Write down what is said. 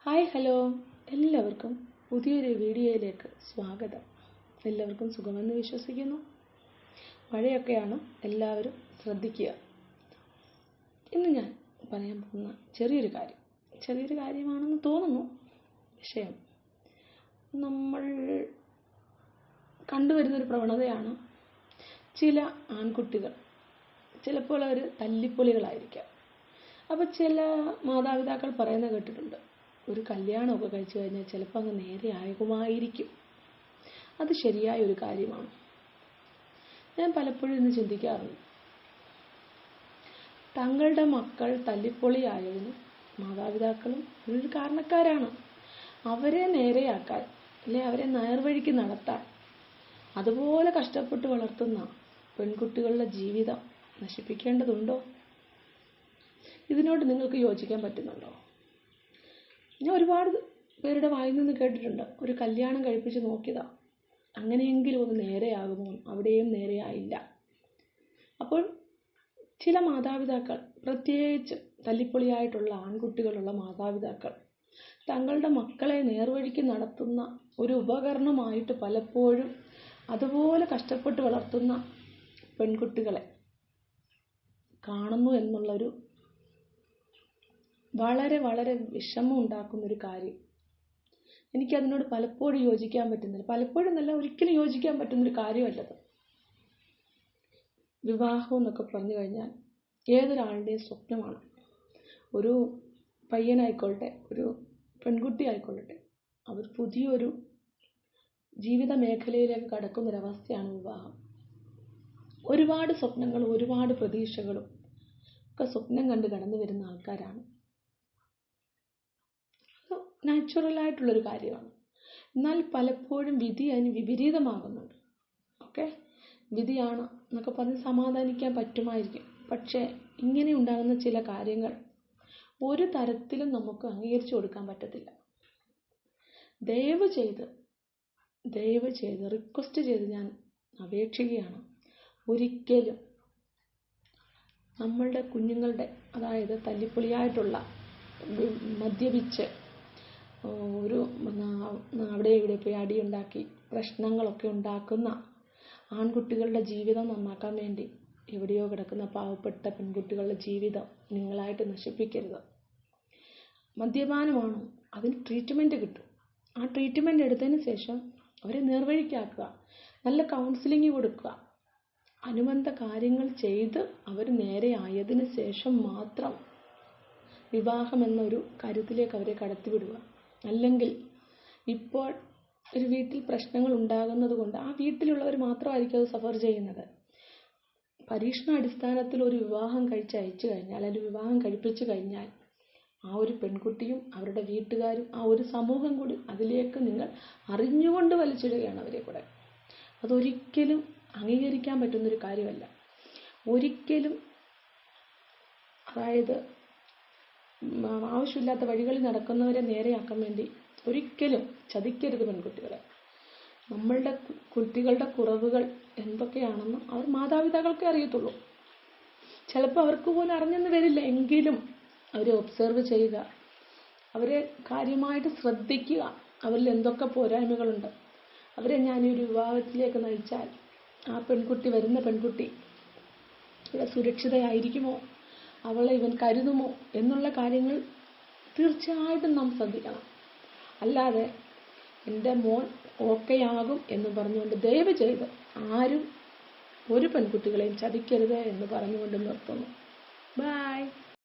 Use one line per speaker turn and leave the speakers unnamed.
Hi hello എല്ലാവർക്കും പുതിയൊരു വീഡിയോയിലേക്ക് സ്വാഗതം. എല്ലാവർക്കും സുഖമെന്ന് വിശ്വസിക്കുന്നു. മഴയൊക്കെയാണ്, എല്ലാവരും ശ്രദ്ധിക്കുക. ഇന്ന് ഞാൻ പറയാൻ പോകുന്ന ചെറിയൊരു കാര്യമാണെന്ന് തോന്നുന്നു. വിഷയം നമ്മൾ കണ്ടുവരുന്നൊരു പ്രവണതയാണ്. ചില ആൺകുട്ടികൾ ചിലപ്പോൾ അവർ തല്ലിപ്പൊളികളായിരിക്കാം. അപ്പോൾ ചില മാതാപിതാക്കൾ പറയുന്നത് കേട്ടിട്ടുണ്ട്, ഒരു കല്യാണമൊക്കെ കഴിച്ചു കഴിഞ്ഞാൽ ചിലപ്പോൾ അങ്ങ് നേരെ ആകുമായിരിക്കും. അത് ശരിയായ ഒരു കാര്യമാണ്. ഞാൻ പലപ്പോഴും ഇന്ന് ചിന്തിക്കാറുണ്ട്, തങ്ങളുടെ മക്കൾ തല്ലിപ്പൊളിയായതിന് മാതാപിതാക്കളും ഒരു കാരണക്കാരാണ്. അവരെ നേരെയാക്കാൻ, അല്ലെ അവരെ നേർവഴിക്ക് നടത്താൻ അതുപോലെ കഷ്ടപ്പെട്ട് വളർത്തുന്ന പെൺകുട്ടികളുടെ ജീവിതം നശിപ്പിക്കേണ്ടതുണ്ടോ? ഇതിനോട് നിങ്ങൾക്ക് യോജിക്കാൻ പറ്റുന്നുണ്ടോ? ഞാൻ ഒരുപാട് പേരുടെ വായിൽ നിന്ന് കേട്ടിട്ടുണ്ട്, ഒരു കല്യാണം കഴിപ്പിച്ച് നോക്കിയതാ, അങ്ങനെയെങ്കിലും ഒന്ന് നേരെയാകുമോ? അവിടെയും നേരെയായില്ല. അപ്പോൾ ചില മാതാപിതാക്കൾ, പ്രത്യേകിച്ച് തല്ലിപ്പൊളിയായിട്ടുള്ള ആൺകുട്ടികളുള്ള മാതാപിതാക്കൾ, തങ്ങളുടെ മക്കളെ നേർവഴിക്ക് നടത്തുന്ന ഒരു ഉപകരണമായിട്ട് പലപ്പോഴും അതുപോലെ കഷ്ടപ്പെട്ട് വളർത്തുന്ന പെൺകുട്ടികളെ കാണുന്നു എന്നുള്ളൊരു വളരെ വളരെ വിഷമം ഉണ്ടാക്കുന്നൊരു കാര്യം. എനിക്കതിനോട് പലപ്പോഴും യോജിക്കാൻ പറ്റുന്നില്ല. പലപ്പോഴും നല്ല, ഒരിക്കലും യോജിക്കാൻ പറ്റുന്നൊരു കാര്യമല്ലത്. വിവാഹം എന്നൊക്കെ പറഞ്ഞു കഴിഞ്ഞാൽ ഏതൊരാളുടെയും സ്വപ്നമാണ്. ഒരു പയ്യനായിക്കൊള്ളട്ടെ, ഒരു പെൺകുട്ടി ആയിക്കൊള്ളട്ടെ, അവർ പുതിയൊരു ജീവിത മേഖലയിലേക്ക് കടക്കുന്നൊരവസ്ഥയാണ് വിവാഹം. ഒരുപാട് സ്വപ്നങ്ങളും ഒരുപാട് പ്രതീക്ഷകളും ഒക്കെ സ്വപ്നം കണ്ട് കടന്നു വരുന്ന ആൾക്കാരാണ്. നാച്ചുറലായിട്ടുള്ളൊരു കാര്യമാണ്. എന്നാൽ പലപ്പോഴും വിധി അതിന് വിപരീതമാകുന്നുണ്ട്. വിധിയാണ് എന്നൊക്കെ പറഞ്ഞ് സമാധാനിക്കാൻ പറ്റുമായിരിക്കും. പക്ഷേ ഇങ്ങനെ ഉണ്ടാകുന്ന ചില കാര്യങ്ങൾ ഒരു തരത്തിലും നമുക്ക് അംഗീകരിച്ചു കൊടുക്കാൻ പറ്റത്തില്ല. ദയവ് ചെയ്ത് റിക്വസ്റ്റ് ചെയ്ത് ഞാൻ അപേക്ഷിക്കുകയാണ്, ഒരിക്കലും നമ്മളുടെ കുഞ്ഞുങ്ങളുടെ, അതായത് തല്ലിപ്പൊളിയായിട്ടുള്ള, മദ്യപിച്ച് ഒരു അവിടെ ഇവിടെ പോയി അടിയുണ്ടാക്കി പ്രശ്നങ്ങളൊക്കെ ഉണ്ടാക്കുന്ന ആൺകുട്ടികളുടെ ജീവിതം നന്നാക്കാൻ വേണ്ടി എവിടെയോ കിടക്കുന്ന പാവപ്പെട്ട പെൺകുട്ടികളുടെ ജീവിതം നിങ്ങളായിട്ട് നശിപ്പിക്കരുത്. മദ്യപാനമാണോ? അതിന് ട്രീറ്റ്മെൻറ്റ് കിട്ടും. ആ ട്രീറ്റ്മെൻറ്റ് എടുത്തതിന് ശേഷം അവരെ നേർവഴിക്കാക്കുക, നല്ല കൗൺസിലിംഗ് കൊടുക്കുക, അനുബന്ധ കാര്യങ്ങൾ ചെയ്ത് അവർ നേരെ ആയതിനു ശേഷം മാത്രം വിവാഹം എന്നൊരു കാര്യത്തിലേക്ക് അവരെ കടത്തിവിടുക. അല്ലെങ്കിൽ ഇപ്പോൾ ഒരു വീട്ടിൽ പ്രശ്നങ്ങൾ ഉണ്ടാകുന്നത് കൊണ്ട് ആ വീട്ടിലുള്ളവർ മാത്രമായിരിക്കും അത് സഫർ ചെയ്യുന്നത്. പരീക്ഷണാടിസ്ഥാനത്തിൽ ഒരു വിവാഹം കഴിച്ചയച്ചു കഴിഞ്ഞാൽ, അല്ലെങ്കിൽ വിവാഹം കഴിപ്പിച്ചു കഴിഞ്ഞാൽ, ആ ഒരു പെൺകുട്ടിയും അവരുടെ വീട്ടുകാരും ആ ഒരു സമൂഹം കൂടി അതിലേക്ക് നിങ്ങൾ അറിഞ്ഞുകൊണ്ട് വലിച്ചിടുകയാണ് അവരെ കൂടെ. അതൊരിക്കലും അംഗീകരിക്കാൻ പറ്റുന്നൊരു കാര്യമല്ല. ഒരിക്കലും, അതായത് ആവശ്യമില്ലാത്ത വഴികളിൽ നടക്കുന്നവരെ നേരെയാക്കാൻ വേണ്ടി ഒരിക്കലും ചതിക്കരുത് പെൺകുട്ടികളെ. നമ്മളുടെ കുട്ടികളുടെ കുറവുകൾ എന്തൊക്കെയാണെന്ന് അവർ മാതാപിതാക്കൾക്കേ അറിയത്തുള്ളൂ. ചിലപ്പോൾ അവർക്ക് പോലും അറിഞ്ഞെന്ന് വരില്ല. എങ്കിലും അവരെ ഒബ്സർവ് ചെയ്യുക, അവരെ കാര്യമായിട്ട് ശ്രദ്ധിക്കുക, അവരിൽ എന്തൊക്കെ പോരായ്മകളുണ്ട്. അവരെ ഞാനൊരു വിവാഹത്തിലേക്ക് നയിച്ചാൽ ആ പെൺകുട്ടി, വരുന്ന പെൺകുട്ടി ഇവിടെ സുരക്ഷിതയായിരിക്കുമോ, അവളെ ഇവൻ കരുതുമോ എന്നുള്ള കാര്യങ്ങൾ തീർച്ചയായിട്ടും നാം ശ്രദ്ധിക്കണം. അല്ലാതെ എൻ്റെ മോൻ ഓക്കെയാകും എന്ന് പറഞ്ഞുകൊണ്ട് ദയവ് ചെയ്ത് ആരും ഒരു പെൺകുട്ടികളെയും ചതിക്കരുത് എന്ന് പറഞ്ഞുകൊണ്ട് നിർത്തുന്നു. ബൈ.